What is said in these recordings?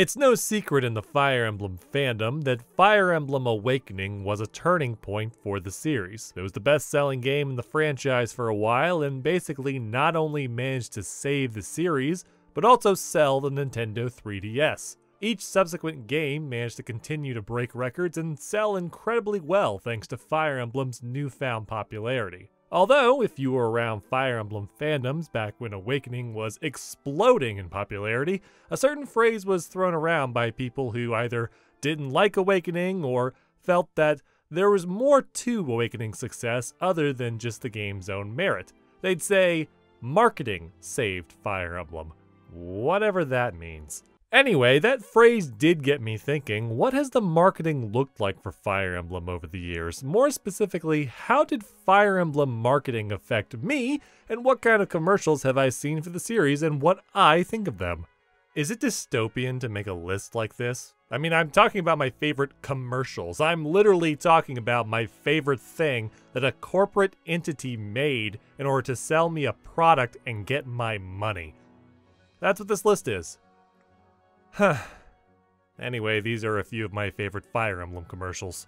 It's no secret in the Fire Emblem fandom that Fire Emblem Awakening was a turning point for the series. It was the best-selling game in the franchise for a while and basically not only managed to save the series, but also sell the Nintendo 3DS. Each subsequent game managed to continue to break records and sell incredibly well thanks to Fire Emblem's newfound popularity. Although, if you were around Fire Emblem fandoms back when Awakening was exploding in popularity, a certain phrase was thrown around by people who either didn't like Awakening or felt that there was more to Awakening's success other than just the game's own merit. They'd say, marketing saved Fire Emblem. Whatever that means. Anyway, that phrase did get me thinking, what has the marketing looked like for Fire Emblem over the years? More specifically, how did Fire Emblem marketing affect me, and what kind of commercials have I seen for the series and what I think of them? Is it dystopian to make a list like this? I mean, I'm talking about my favorite commercials. I'm literally talking about my favorite thing that a corporate entity made in order to sell me a product and get my money. That's what this list is. Huh. Anyway, these are a few of my favorite Fire Emblem commercials.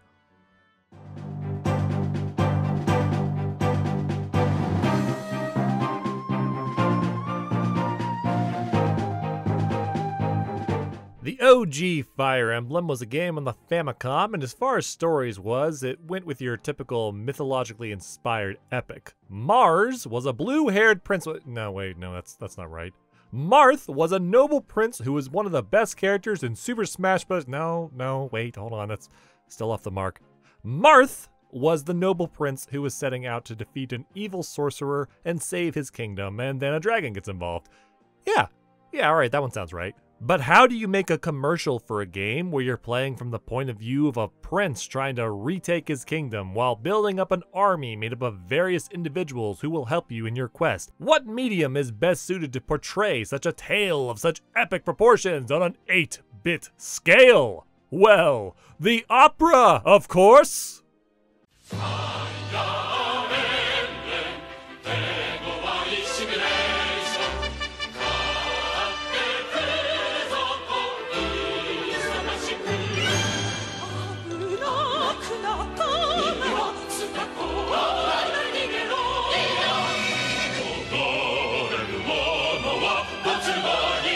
The OG Fire Emblem was a game on the Famicom, and as far as stories was, it went with your typical mythologically inspired epic. Mars was a blue-haired prince. No, wait, no, that's not right. Marth was a noble prince who was one of the best characters in Super Smash Bros. No, wait, hold on, that's still off the mark. Marth was the noble prince who was setting out to defeat an evil sorcerer and save his kingdom, and then a dragon gets involved. Yeah, alright, that one sounds right. But how do you make a commercial for a game where you're playing from the point of view of a prince trying to retake his kingdom while building up an army made up of various individuals who will help you in your quest? What medium is best suited to portray such a tale of such epic proportions on an 8-bit scale? Well, the opera, of course!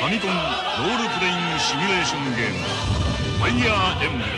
Famicom role-playing simulation game, Fire Emblem.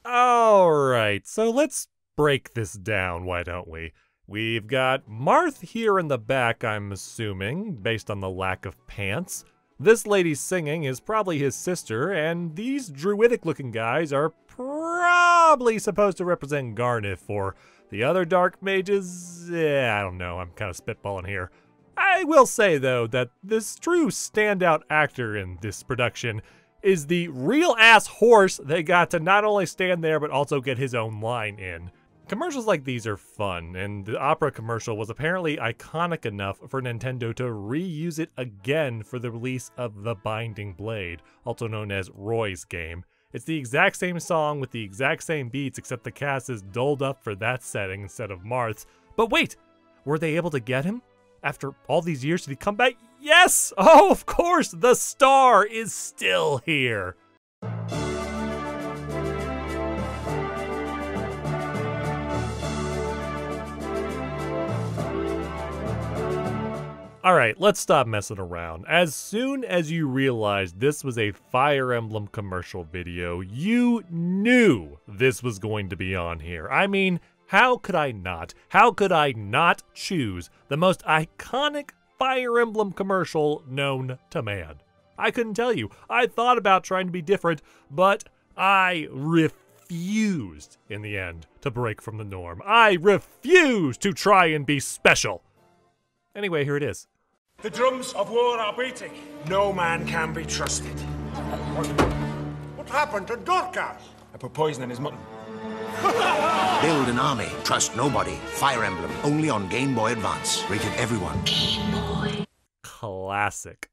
Alright, so let's break this down, why don't we? We've got Marth here in the back, I'm assuming, based on the lack of pants. This lady singing is probably his sister, and these druidic-looking guys are probably supposed to represent Garnith, or the other dark mages. I don't know, I'm kind of spitballing here. I will say, though, that this true standout actor in this production is the real-ass horse they got to not only stand there, but also get his own line in. Commercials like these are fun, and the opera commercial was apparently iconic enough for Nintendo to reuse it again for the release of The Binding Blade, also known as Roy's game. It's the exact same song with the exact same beats, except the cast is dolled up for that setting instead of Marth's. But wait! Were they able to get him? After all these years, did he come back? Yes! Oh, of course! The star is still here! Alright, let's stop messing around. As soon as you realized this was a Fire Emblem commercial video, you knew this was going to be on here. I mean, how could I not? How could I not choose the most iconic Fire Emblem commercial known to man? I couldn't tell you. I thought about trying to be different, but I refused in the end to break from the norm. I refused to try and be special. Anyway, here it is. The drums of war are beating. No man can be trusted. What happened to Dorcas? I put poison in his mutton. Build an army. Trust nobody. Fire Emblem. Only on Game Boy Advance. Rated everyone. Game Boy. Classic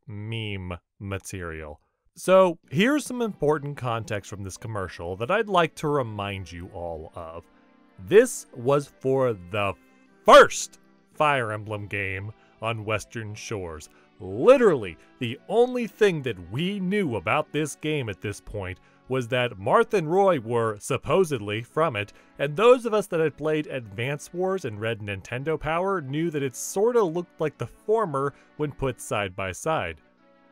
meme material. So here's some important context from this commercial that I'd like to remind you all of. This was for the first Fire Emblem game on Western shores. Literally, the only thing that we knew about this game at this point was that Marth and Roy were supposedly from it, and those of us that had played Advance Wars and read Nintendo Power knew that it sorta looked like the former when put side by side.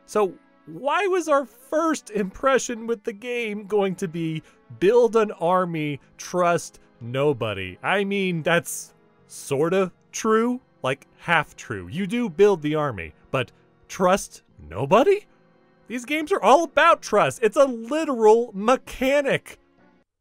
So why was our first impression with the game going to be build an army, trust nobody? I mean, that's sorta true, like half true. You do build the army, but trust nobody? These games are all about trust. It's a literal mechanic.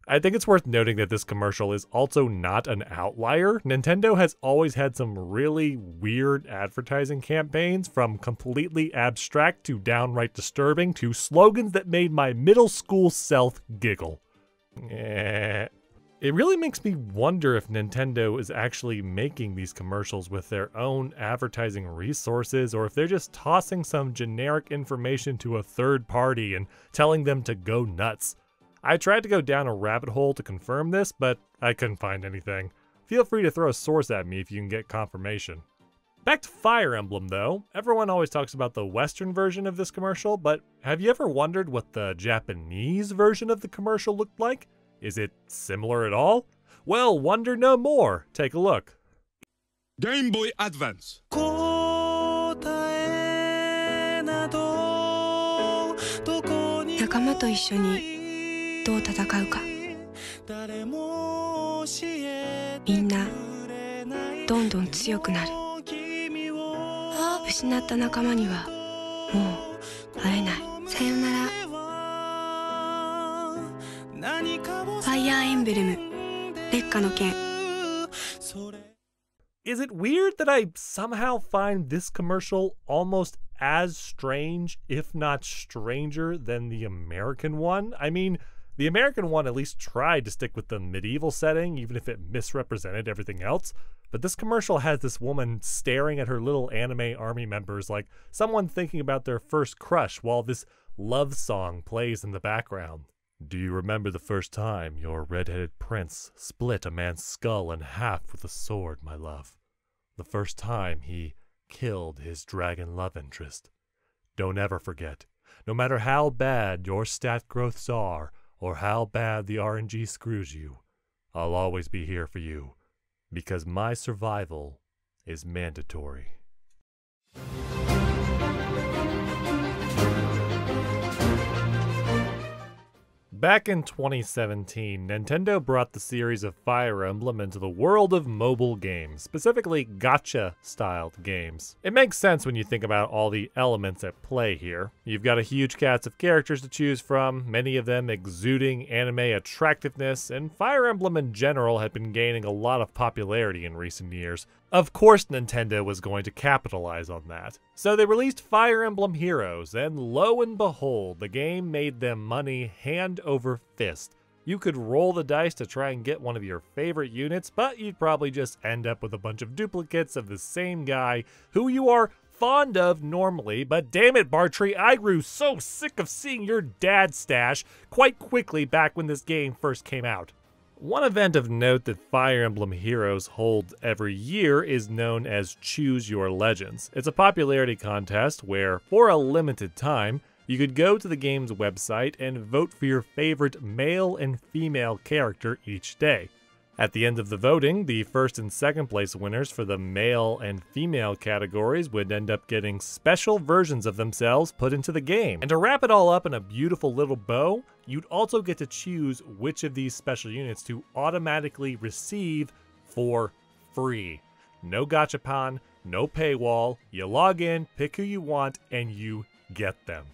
I think it's worth noting that this commercial is also not an outlier. Nintendo has always had some really weird advertising campaigns, from completely abstract to downright disturbing to slogans that made my middle school self giggle. It really makes me wonder if Nintendo is actually making these commercials with their own advertising resources, or if they're just tossing some generic information to a third party and telling them to go nuts. I tried to go down a rabbit hole to confirm this, but I couldn't find anything. Feel free to throw a source at me if you can get confirmation. Back to Fire Emblem though. Everyone always talks about the Western version of this commercial, but have you ever wondered what the Japanese version of the commercial looked like? Is it similar at all? Well, wonder no more. Take a look. Game Boy Advance. 仲間と一緒にどう戦うかみんなどんどん強くなる失った仲間にはもう会えないさよならファイヤーエンブレム烈火の剣 Is it weird that I somehow find this commercial almost as strange, if not stranger, than the American one? I mean, the American one at least tried to stick with the medieval setting, even if it misrepresented everything else. But this commercial has this woman staring at her little anime army members like someone thinking about their first crush while this love song plays in the background. Do you remember the first time your red-headed prince split a man's skull in half with a sword, my love? The first time he killed his dragon love interest. Don't ever forget, no matter how bad your stat growths are, or how bad the RNG screws you, I'll always be here for you, because my survival is mandatory. Back in 2017, Nintendo brought the series of Fire Emblem into the world of mobile games, specifically gacha-styled games. It makes sense when you think about all the elements at play here. You've got a huge cast of characters to choose from, many of them exuding anime attractiveness, and Fire Emblem in general had been gaining a lot of popularity in recent years. Of course Nintendo was going to capitalize on that. So they released Fire Emblem Heroes, and lo and behold, the game made them money hand over fist. You could roll the dice to try and get one of your favorite units, but you'd probably just end up with a bunch of duplicates of the same guy who you are fond of normally, but damn it, Bartrey, I grew so sick of seeing your dad's stash quite quickly back when this game first came out. One event of note that Fire Emblem Heroes holds every year is known as Choose Your Legends. It's a popularity contest where, for a limited time, you could go to the game's website and vote for your favorite male and female character each day. At the end of the voting, the first and second place winners for the male and female categories would end up getting special versions of themselves put into the game. And to wrap it all up in a beautiful little bow, you'd also get to choose which of these special units to automatically receive for free. No gachapon, no paywall, you log in, pick who you want, and you get them.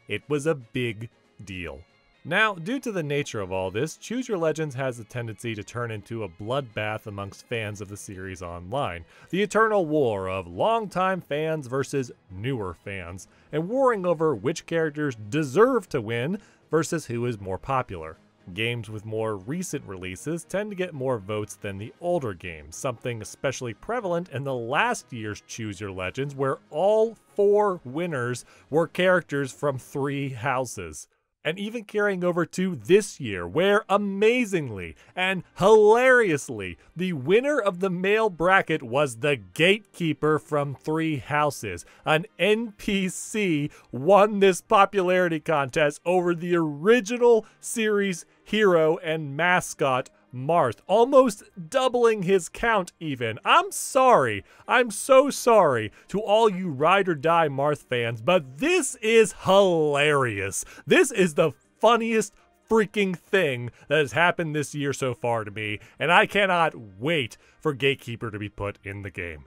It was a big deal. Now, due to the nature of all this, Choose Your Legends has a tendency to turn into a bloodbath amongst fans of the series online. The eternal war of longtime fans versus newer fans, and warring over which characters deserve to win versus who is more popular. Games with more recent releases tend to get more votes than the older games, something especially prevalent in the last year's Choose Your Legends, where all 4 winners were characters from 3 houses. And even carrying over to this year, where amazingly and hilariously, the winner of the male bracket was the Gatekeeper from Three Houses. An NPC won this popularity contest over the original series hero and mascot, Marth, almost doubling his count even. I'm sorry. I'm so sorry to all you Ride or Die Marth fans, but this is hilarious. This is the funniest freaking thing that has happened this year so far to me, and I cannot wait for Gatekeeper to be put in the game.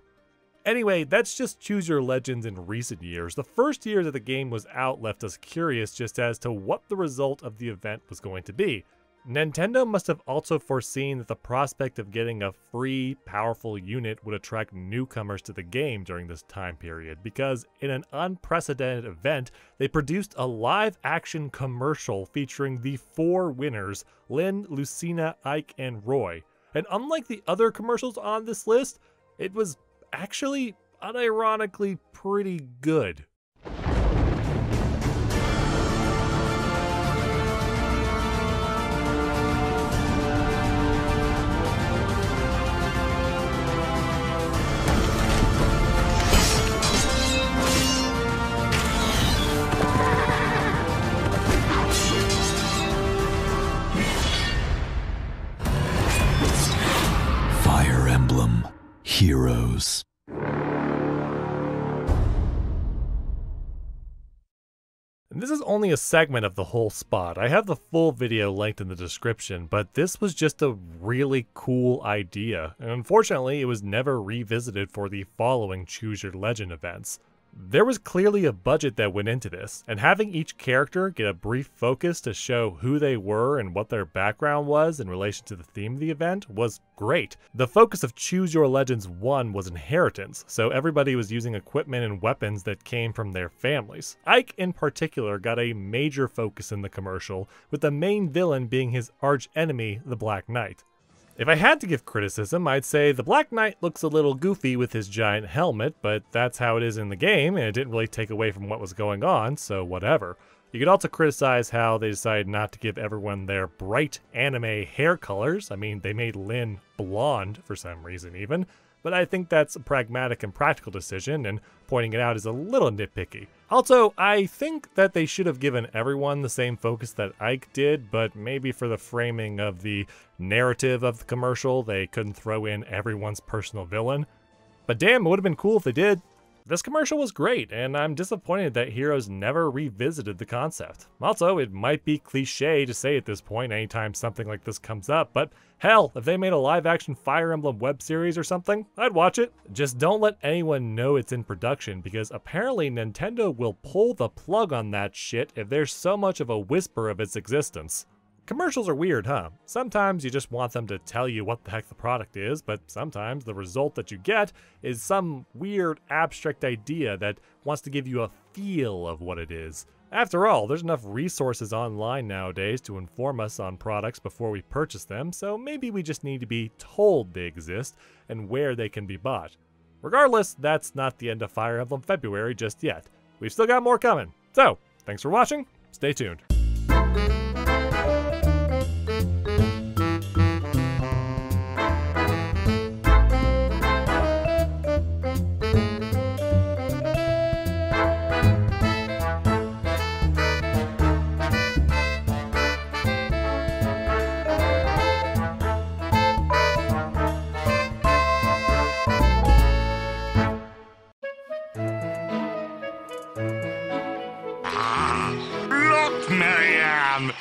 Anyway, that's just Choose Your Legends in recent years. The first year that the game was out left us curious just as to what the result of the event was going to be. Nintendo must have also foreseen that the prospect of getting a free, powerful unit would attract newcomers to the game during this time period, because in an unprecedented event, they produced a live-action commercial featuring the 4 winners, Lynn, Lucina, Ike, and Roy. And unlike the other commercials on this list, it was actually, unironically, pretty good. Fire Emblem Heroes. And this is only a segment of the whole spot. I have the full video linked in the description, but this was just a really cool idea, and unfortunately it was never revisited for the following Choose Your Legend events. There was clearly a budget that went into this, and having each character get a brief focus to show who they were and what their background was in relation to the theme of the event was great. The focus of Choose Your Legends 1 was inheritance, so everybody was using equipment and weapons that came from their families. Ike in particular got a major focus in the commercial, with the main villain being his arch enemy, the Black Knight. If I had to give criticism, I'd say the Black Knight looks a little goofy with his giant helmet, but that's how it is in the game, and it didn't really take away from what was going on, so whatever. You could also criticize how they decided not to give everyone their bright anime hair colors. I mean, they made Lynn blonde for some reason even, but I think that's a pragmatic and practical decision, and pointing it out is a little nitpicky. Also, I think that they should have given everyone the same focus that Ike did, but maybe for the framing of the narrative of the commercial, they couldn't throw in everyone's personal villain. But damn, it would have been cool if they did. This commercial was great, and I'm disappointed that Heroes never revisited the concept. Also, it might be cliche to say at this point anytime something like this comes up, but hell, if they made a live-action Fire Emblem web series or something, I'd watch it. Just don't let anyone know it's in production, because apparently Nintendo will pull the plug on that shit if there's so much of a whisper of its existence. Commercials are weird, huh? Sometimes you just want them to tell you what the heck the product is, but sometimes the result that you get is some weird abstract idea that wants to give you a feel of what it is. After all, there's enough resources online nowadays to inform us on products before we purchase them, so maybe we just need to be told they exist and where they can be bought. Regardless, that's not the end of Fire Emblem February just yet. We've still got more coming. So, thanks for watching, stay tuned. Look, Marianne!